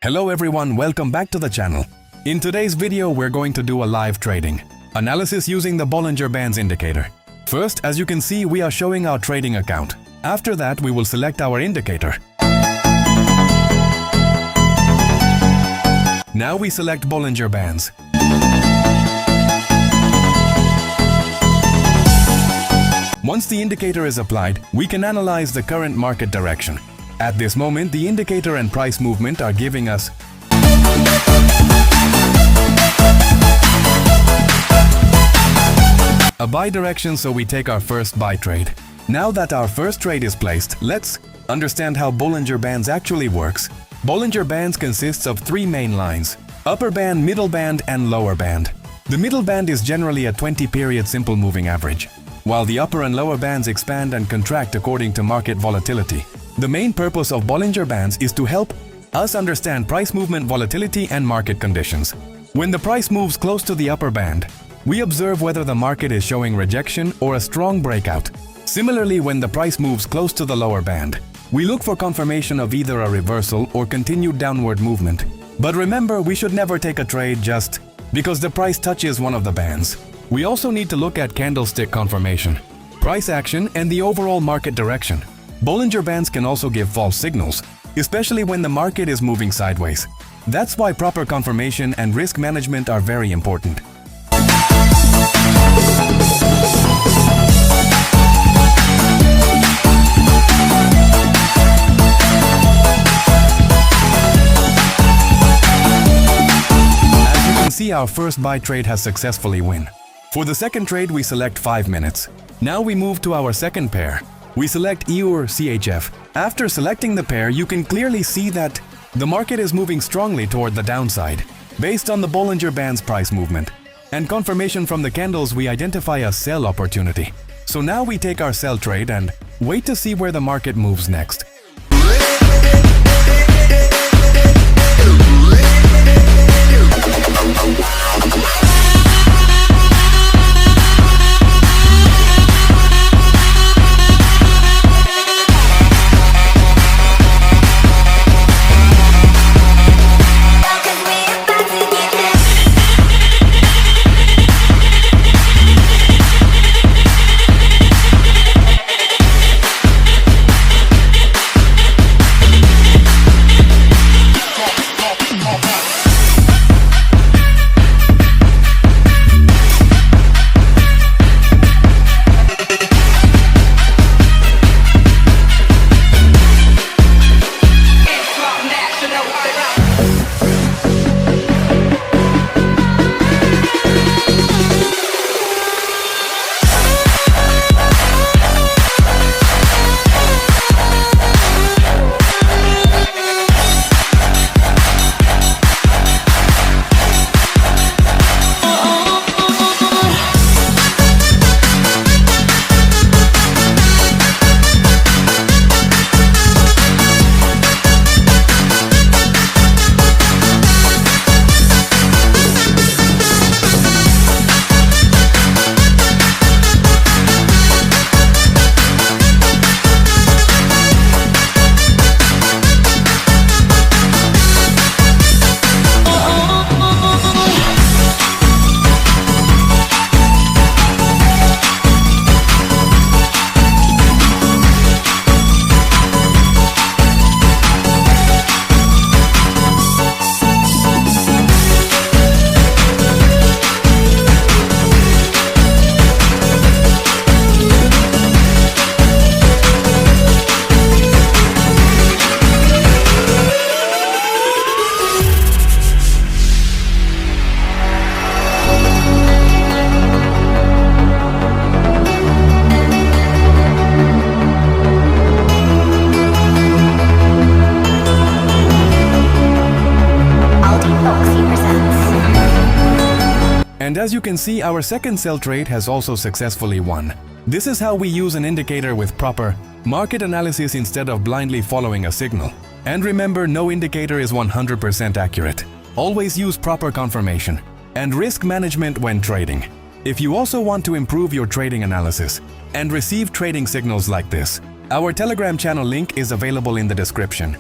Hello everyone, welcome back to the channel. In today's video, we're going to do a live trading analysis using the Bollinger Bands indicator. First, as you can see, we are showing our trading account. After that, we will select our indicator. Now we select Bollinger Bands. Once the indicator is applied, we can analyze the current market direction. At this moment, the indicator and price movement are giving us a buy direction, so we take our first buy trade. Now that our first trade is placed, let's understand how Bollinger Bands actually works. Bollinger Bands consists of three main lines: upper band, middle band, and lower band. The middle band is generally a 20-period simple moving average, while the upper and lower bands expand and contract according to market volatility. The main purpose of Bollinger Bands is to help us understand price movement volatility and market conditions. When the price moves close to the upper band, we observe whether the market is showing rejection or a strong breakout. Similarly, when the price moves close to the lower band, we look for confirmation of either a reversal or continued downward movement. But remember, we should never take a trade just because the price touches one of the bands. We also need to look at candlestick confirmation, price action, and the overall market direction. Bollinger Bands can also give false signals, especially when the market is moving sideways. That's why proper confirmation and risk management are very important. As you can see, our first buy trade has successfully won. For the second trade, we select 5 minutes. Now we move to our second pair. We select EU or CHF. After selecting the pair, you can clearly see that the market is moving strongly toward the downside. Based on the Bollinger Bands price movement and confirmation from the candles, we identify a sell opportunity. So now we take our sell trade and wait to see where the market moves next. And as you can see, our second sell trade has also successfully won. This is how we use an indicator with proper market analysis instead of blindly following a signal. And remember, no indicator is 100% accurate. Always use proper confirmation and risk management when trading. If you also want to improve your trading analysis and receive trading signals like this, our Telegram channel link is available in the description.